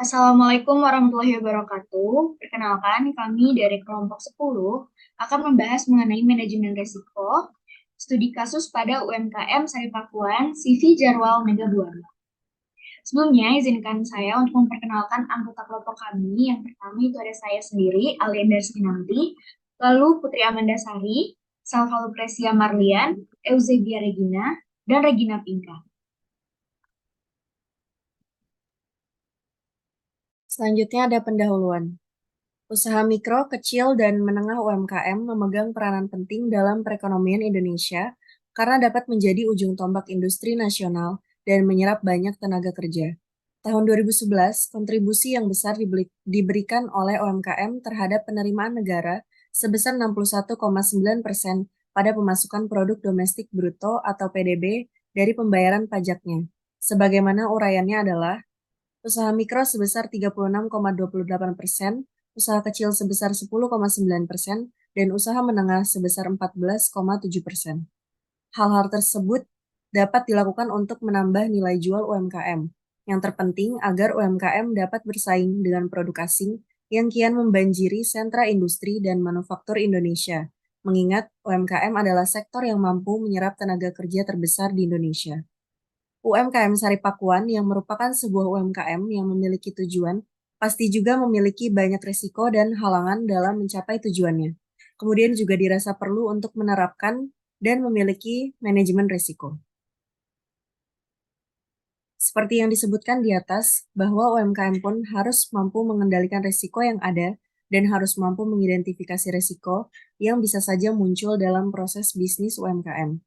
Assalamualaikum warahmatullahi wabarakatuh. Perkenalkan, kami dari kelompok 10 akan membahas mengenai manajemen risiko, studi kasus pada UMKM Sari Pakuan, CV Jarwal Mega Buana. Sebelumnya, izinkan saya untuk memperkenalkan anggota kelompok kami. Yang pertama itu ada saya sendiri, Alienda Sinanti, lalu Putri Amanda Sari, Salva Lucrecia Marlian, Eusebia Regina, dan Regina Pinka. Selanjutnya ada pendahuluan. Usaha mikro, kecil, dan menengah UMKM memegang peranan penting dalam perekonomian Indonesia karena dapat menjadi ujung tombak industri nasional dan menyerap banyak tenaga kerja. Tahun 2011, kontribusi yang besar diberikan oleh UMKM terhadap penerimaan negara sebesar 61,9% pada pemasukan produk domestik bruto atau PDB dari pembayaran pajaknya. Sebagaimana uraiannya adalah usaha mikro sebesar 36,28%, usaha kecil sebesar 10,9%, dan usaha menengah sebesar 14,7%. Hal-hal tersebut dapat dilakukan untuk menambah nilai jual UMKM. Yang terpenting agar UMKM dapat bersaing dengan produk asing yang kian membanjiri sentra industri dan manufaktur Indonesia. Mengingat UMKM adalah sektor yang mampu menyerap tenaga kerja terbesar di Indonesia. UMKM Sari Pakuan yang merupakan sebuah UMKM yang memiliki tujuan, pasti juga memiliki banyak risiko dan halangan dalam mencapai tujuannya. Kemudian juga dirasa perlu untuk menerapkan dan memiliki manajemen risiko. Seperti yang disebutkan di atas, bahwa UMKM pun harus mampu mengendalikan risiko yang ada dan harus mampu mengidentifikasi risiko yang bisa saja muncul dalam proses bisnis UMKM.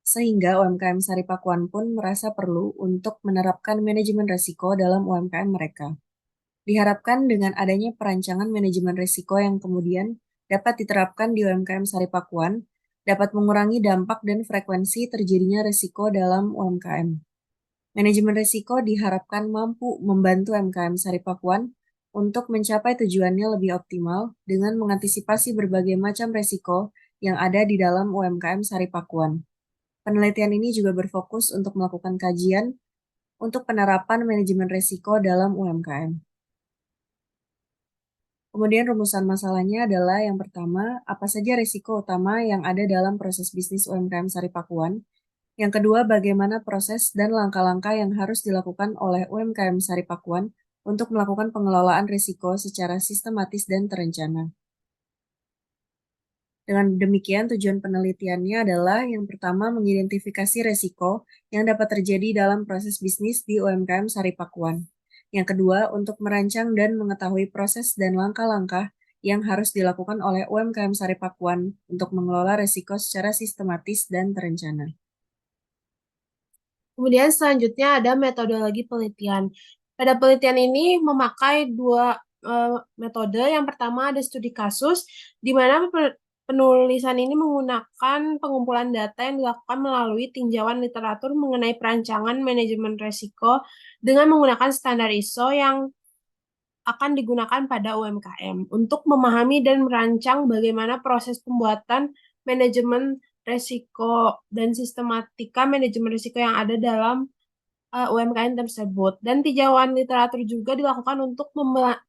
Sehingga UMKM Sari Pakuan pun merasa perlu untuk menerapkan manajemen risiko dalam UMKM mereka. Diharapkan dengan adanya perancangan manajemen risiko yang kemudian dapat diterapkan di UMKM Sari Pakuan, dapat mengurangi dampak dan frekuensi terjadinya risiko dalam UMKM. Manajemen risiko diharapkan mampu membantu UMKM Sari Pakuan untuk mencapai tujuannya lebih optimal dengan mengantisipasi berbagai macam risiko yang ada di dalam UMKM Sari Pakuan. Penelitian ini juga berfokus untuk melakukan kajian untuk penerapan manajemen risiko dalam UMKM. Kemudian rumusan masalahnya adalah yang pertama, apa saja risiko utama yang ada dalam proses bisnis UMKM Sari Pakuan. Yang kedua, bagaimana proses dan langkah-langkah yang harus dilakukan oleh UMKM Sari Pakuan untuk melakukan pengelolaan risiko secara sistematis dan terencana. Dengan demikian, tujuan penelitiannya adalah yang pertama mengidentifikasi risiko yang dapat terjadi dalam proses bisnis di UMKM Sari Pakuan. Yang kedua, untuk merancang dan mengetahui proses dan langkah-langkah yang harus dilakukan oleh UMKM Sari Pakuan untuk mengelola risiko secara sistematis dan terencana. Kemudian selanjutnya ada metodologi penelitian. Pada penelitian ini memakai dua metode. Yang pertama ada studi kasus, di mana penulisan ini menggunakan pengumpulan data yang dilakukan melalui tinjauan literatur mengenai perancangan manajemen risiko dengan menggunakan standar ISO yang akan digunakan pada UMKM untuk memahami dan merancang bagaimana proses pembuatan manajemen risiko dan sistematika manajemen risiko yang ada dalam UMKM tersebut. Dan tinjauan literatur juga dilakukan untuk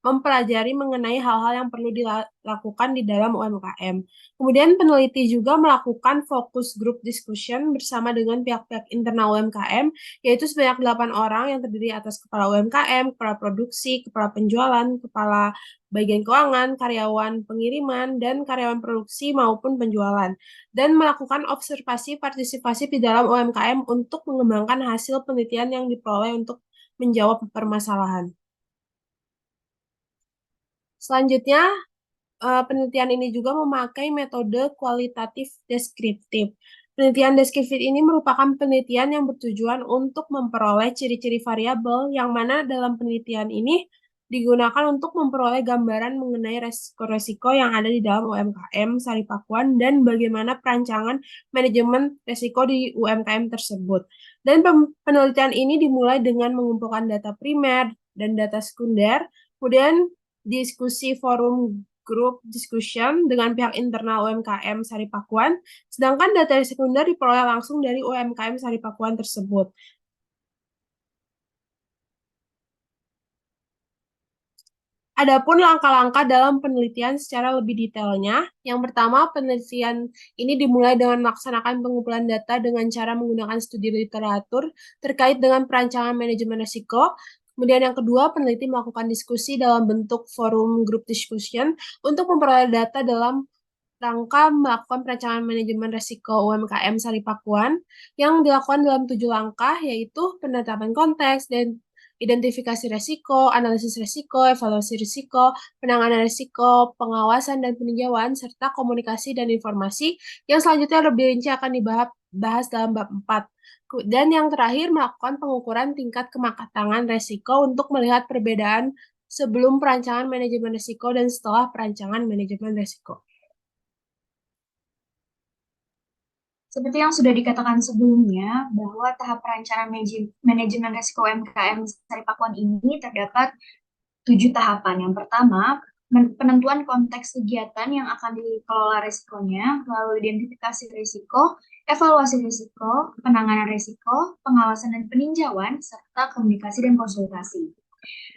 mempelajari mengenai hal-hal yang perlu dilakukan di dalam UMKM. Kemudian peneliti juga melakukan focus group discussion bersama dengan pihak-pihak internal UMKM, yaitu sebanyak 8 orang yang terdiri atas kepala UMKM, kepala produksi, kepala penjualan, kepala bagian keuangan, karyawan pengiriman, dan karyawan produksi maupun penjualan dan melakukan observasi partisipasi di dalam UMKM untuk mengembangkan hasil penelitian yang diperoleh untuk menjawab permasalahan. Selanjutnya, penelitian ini juga memakai metode kualitatif deskriptif. Penelitian deskriptif ini merupakan penelitian yang bertujuan untuk memperoleh ciri-ciri variabel yang mana dalam penelitian ini digunakan untuk memperoleh gambaran mengenai resiko-resiko yang ada di dalam UMKM Sari Pakuan dan bagaimana perancangan manajemen resiko di UMKM tersebut. Dan penelitian ini dimulai dengan mengumpulkan data primer dan data sekunder, kemudian diskusi forum grup discussion dengan pihak internal UMKM Sari Pakuan, sedangkan data sekunder diperoleh langsung dari UMKM Sari Pakuan tersebut. Adapun langkah-langkah dalam penelitian secara lebih detailnya, yang pertama, penelitian ini dimulai dengan melaksanakan pengumpulan data dengan cara menggunakan studi literatur terkait dengan perancangan manajemen risiko. Kemudian yang kedua, peneliti melakukan diskusi dalam bentuk forum group discussion untuk memperoleh data dalam rangka melakukan perancangan manajemen risiko UMKM Sari Pakuan yang dilakukan dalam 7 langkah, yaitu penetapan konteks dan identifikasi risiko, analisis risiko, evaluasi risiko, penanganan risiko, pengawasan dan peninjauan, serta komunikasi dan informasi yang selanjutnya lebih rinci akan dibahas dalam bab 4. Dan yang terakhir, melakukan pengukuran tingkat kematangan risiko untuk melihat perbedaan sebelum perancangan manajemen risiko dan setelah perancangan manajemen risiko. Seperti yang sudah dikatakan sebelumnya, bahwa tahap perancangan manajemen risiko UMKM Sari Pakuan ini terdapat 7 tahapan. Yang pertama, penentuan konteks kegiatan yang akan dikelola risikonya, lalu identifikasi risiko, evaluasi risiko, penanganan risiko, pengawasan dan peninjauan, serta komunikasi dan konsultasi.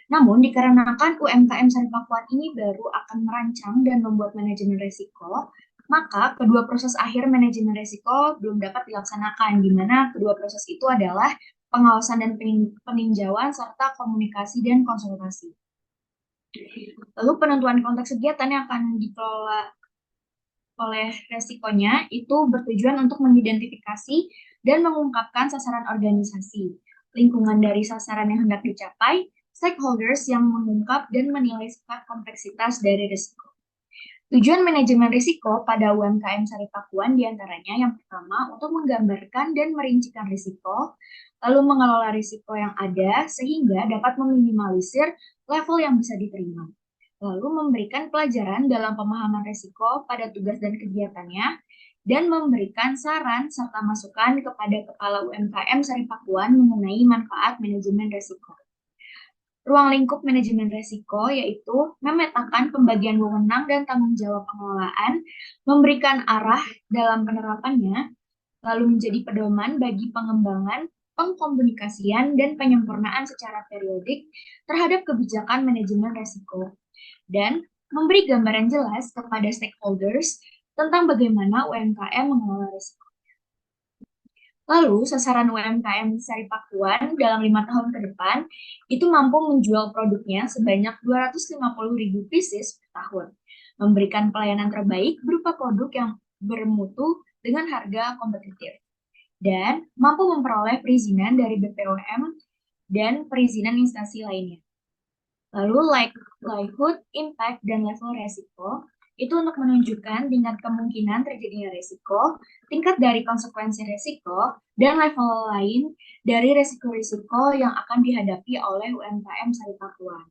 Namun, dikarenakan UMKM Sari Pakuan ini baru akan merancang dan membuat manajemen risiko, maka kedua proses akhir manajemen risiko belum dapat dilaksanakan, di mana kedua proses itu adalah pengawasan dan peninjauan, serta komunikasi dan konsultasi. Lalu penentuan konteks kegiatan yang akan dikelola oleh resikonya itu bertujuan untuk mengidentifikasi dan mengungkapkan sasaran organisasi, lingkungan dari sasaran yang hendak dicapai, stakeholders yang mengungkap dan menilai sifat kompleksitas dari risiko. Tujuan manajemen risiko pada UMKM Sari Pakuan diantaranya yang pertama untuk menggambarkan dan merincikan risiko, lalu mengelola risiko yang ada sehingga dapat meminimalisir level yang bisa diterima. Lalu memberikan pelajaran dalam pemahaman risiko pada tugas dan kegiatannya, dan memberikan saran serta masukan kepada kepala UMKM Sari Pakuan mengenai manfaat manajemen risiko. Ruang lingkup manajemen risiko yaitu memetakan pembagian wewenang dan tanggung jawab pengelolaan, memberikan arah dalam penerapannya, lalu menjadi pedoman bagi pengembangan, pengkomunikasian, dan penyempurnaan secara periodik terhadap kebijakan manajemen risiko, dan memberi gambaran jelas kepada stakeholders tentang bagaimana UMKM mengelola risiko. Lalu, sasaran UMKM Sari Pakuan dalam 5 tahun ke depan itu mampu menjual produknya sebanyak 250.000 pieces per tahun, memberikan pelayanan terbaik berupa produk yang bermutu dengan harga kompetitif, dan mampu memperoleh perizinan dari BPOM dan perizinan instansi lainnya. Lalu, likelihood, impact, dan level resiko itu untuk menunjukkan tingkat kemungkinan terjadinya risiko, tingkat dari konsekuensi risiko, dan level lain dari risiko-risiko yang akan dihadapi oleh UMKM Sari Pakuan.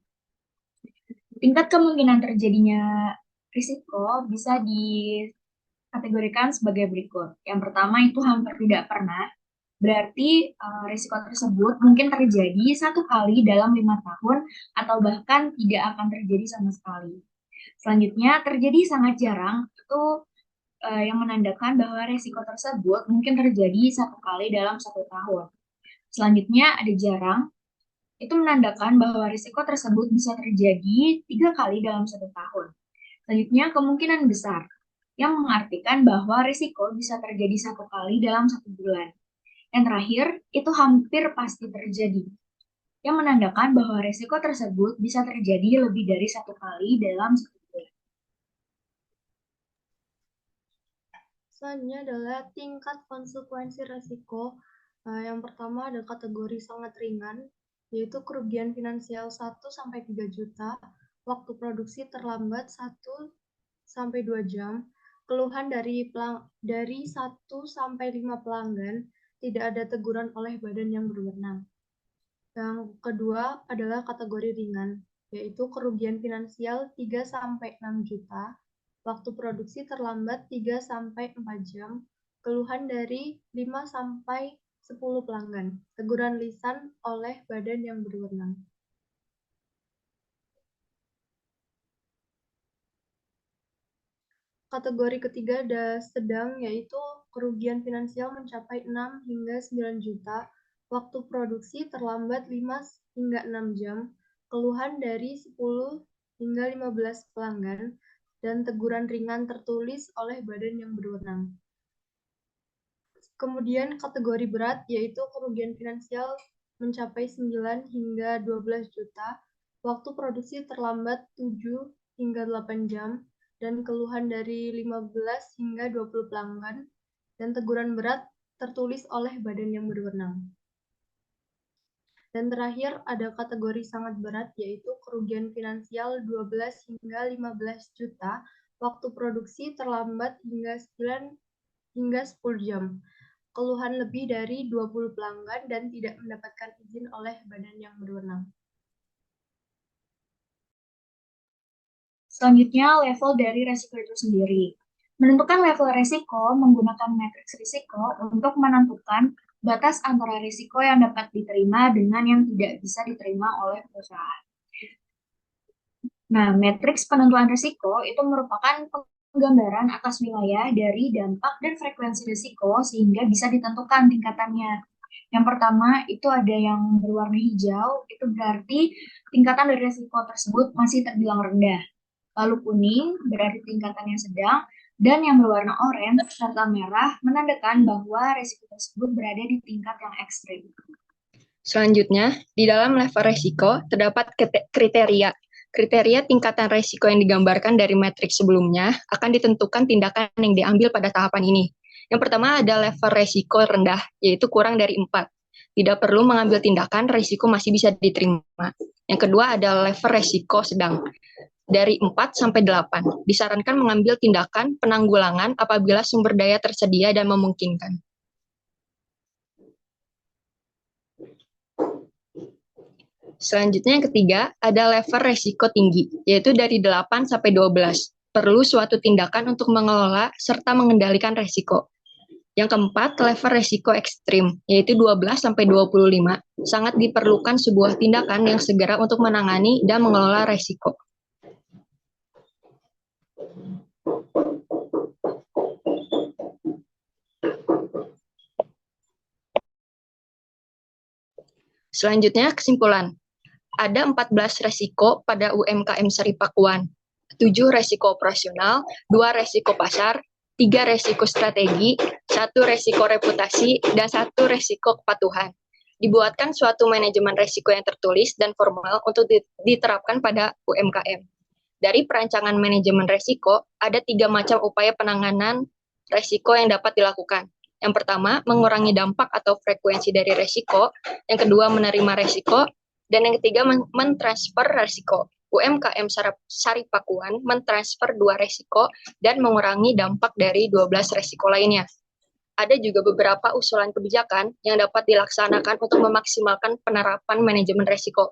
Tingkat kemungkinan terjadinya risiko bisa dikategorikan sebagai berikut. Yang pertama itu hampir tidak pernah, berarti risiko tersebut mungkin terjadi 1 kali dalam 5 tahun atau bahkan tidak akan terjadi sama sekali. Selanjutnya, terjadi sangat jarang, itu yang menandakan bahwa risiko tersebut mungkin terjadi 1 kali dalam 1 tahun. Selanjutnya, ada jarang, itu menandakan bahwa risiko tersebut bisa terjadi 3 kali dalam 1 tahun. Selanjutnya, kemungkinan besar, yang mengartikan bahwa risiko bisa terjadi 1 kali dalam 1 bulan. Yang terakhir, itu hampir pasti terjadi, yang menandakan bahwa risiko tersebut bisa terjadi lebih dari 1 kali dalam 1 bulan. Selanjutnya adalah tingkat konsekuensi risiko. Yang pertama ada kategori sangat ringan, yaitu kerugian finansial 1-3 juta, waktu produksi terlambat 1-2 jam, keluhan dari 1-5 pelanggan, tidak ada teguran oleh badan yang berwenang. Yang kedua adalah kategori ringan, yaitu kerugian finansial 3-6 juta, waktu produksi terlambat 3-4 jam, keluhan dari 5-10 pelanggan, teguran lisan oleh badan yang berwenang. Kategori ketiga ada sedang, yaitu kerugian finansial mencapai 6-9 juta, waktu produksi terlambat 5-6 jam, keluhan dari 10 hingga 15 pelanggan dan teguran ringan tertulis oleh badan yang berwenang. Kemudian kategori berat yaitu kerugian finansial mencapai 9 hingga 12 juta, waktu produksi terlambat 7 hingga 8 jam, dan keluhan dari 15 hingga 20 pelanggan, dan teguran berat tertulis oleh badan yang berwenang. Dan terakhir ada kategori sangat berat yaitu kerugian finansial 12 hingga 15 juta, waktu produksi terlambat hingga 9 hingga 10 jam, keluhan lebih dari 20 pelanggan dan tidak mendapatkan izin oleh badan yang berwenang. Selanjutnya, level dari resiko itu sendiri. Menentukan level resiko menggunakan matriks risiko untuk menentukan batas antara risiko yang dapat diterima dengan yang tidak bisa diterima oleh perusahaan. Nah, matriks penentuan risiko itu merupakan penggambaran atas wilayah dari dampak dan frekuensi risiko sehingga bisa ditentukan tingkatannya. Yang pertama itu ada yang berwarna hijau, itu berarti tingkatan dari risiko tersebut masih terbilang rendah. Lalu kuning berarti tingkatannya sedang, dan yang berwarna oranye serta merah menandakan bahwa risiko tersebut berada di tingkat yang ekstrim. Selanjutnya, di dalam level risiko terdapat kriteria. Kriteria tingkatan risiko yang digambarkan dari matriks sebelumnya akan ditentukan tindakan yang diambil pada tahapan ini. Yang pertama ada level risiko rendah, yaitu kurang dari 4. Tidak perlu mengambil tindakan, risiko masih bisa diterima. Yang kedua ada level risiko sedang, dari 4 sampai 8. Disarankan mengambil tindakan penanggulangan apabila sumber daya tersedia dan memungkinkan. Selanjutnya yang ketiga, ada level risiko tinggi, yaitu dari 8 sampai 12. Perlu suatu tindakan untuk mengelola serta mengendalikan risiko. Yang keempat, level risiko ekstrim, yaitu 12 sampai 25. Sangat diperlukan sebuah tindakan yang segera untuk menangani dan mengelola risiko. Selanjutnya, kesimpulan. Ada 14 resiko pada UMKM Sari Pakuan. 7 resiko operasional, 2 resiko pasar, 3 resiko strategi, 1 resiko reputasi, dan 1 resiko kepatuhan. Dibuatkan suatu manajemen resiko yang tertulis dan formal untuk diterapkan pada UMKM. Dari perancangan manajemen resiko, ada 3 macam upaya penanganan resiko yang dapat dilakukan. Yang pertama, mengurangi dampak atau frekuensi dari resiko. Yang kedua, menerima resiko. Dan yang ketiga, mentransfer resiko. UMKM Sari Pakuan mentransfer 2 resiko dan mengurangi dampak dari 12 resiko lainnya. Ada juga beberapa usulan kebijakan yang dapat dilaksanakan untuk memaksimalkan penerapan manajemen resiko.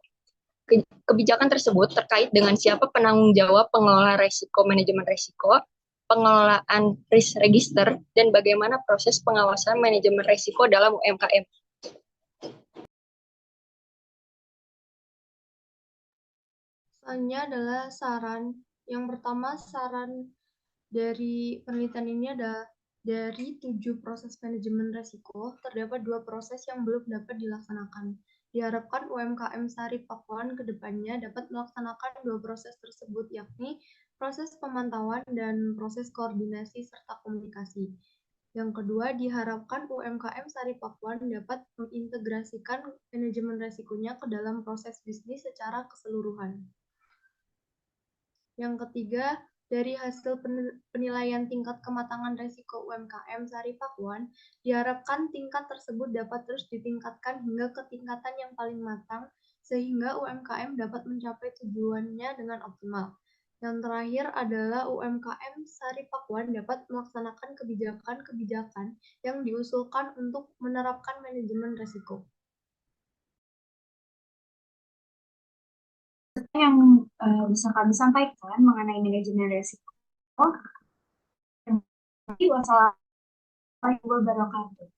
Kebijakan tersebut terkait dengan siapa penanggung jawab pengelola resiko manajemen resiko, pengelolaan risk register, dan bagaimana proses pengawasan manajemen resiko dalam UMKM. Selanjutnya adalah saran. Yang pertama, saran dari penelitian ini adalah dari 7 proses manajemen resiko, terdapat 2 proses yang belum dapat dilaksanakan. Diharapkan UMKM Sari Pakuan ke depannya dapat melaksanakan 2 proses tersebut, yakni proses pemantauan dan proses koordinasi serta komunikasi. Yang kedua, diharapkan UMKM Sari Pakuan dapat mengintegrasikan manajemen resikonya ke dalam proses bisnis secara keseluruhan. Yang ketiga, dari hasil penilaian tingkat kematangan resiko UMKM Sari Pakuan, diharapkan tingkat tersebut dapat terus ditingkatkan hingga ke tingkatan yang paling matang, sehingga UMKM dapat mencapai tujuannya dengan optimal. Yang terakhir adalah UMKM Sari Pakuan dapat melaksanakan kebijakan-kebijakan yang diusulkan untuk menerapkan manajemen resiko. Yang bisa kami sampaikan mengenai manajemen risiko. Wassalamualaikum warahmatullahi wabarakatuh.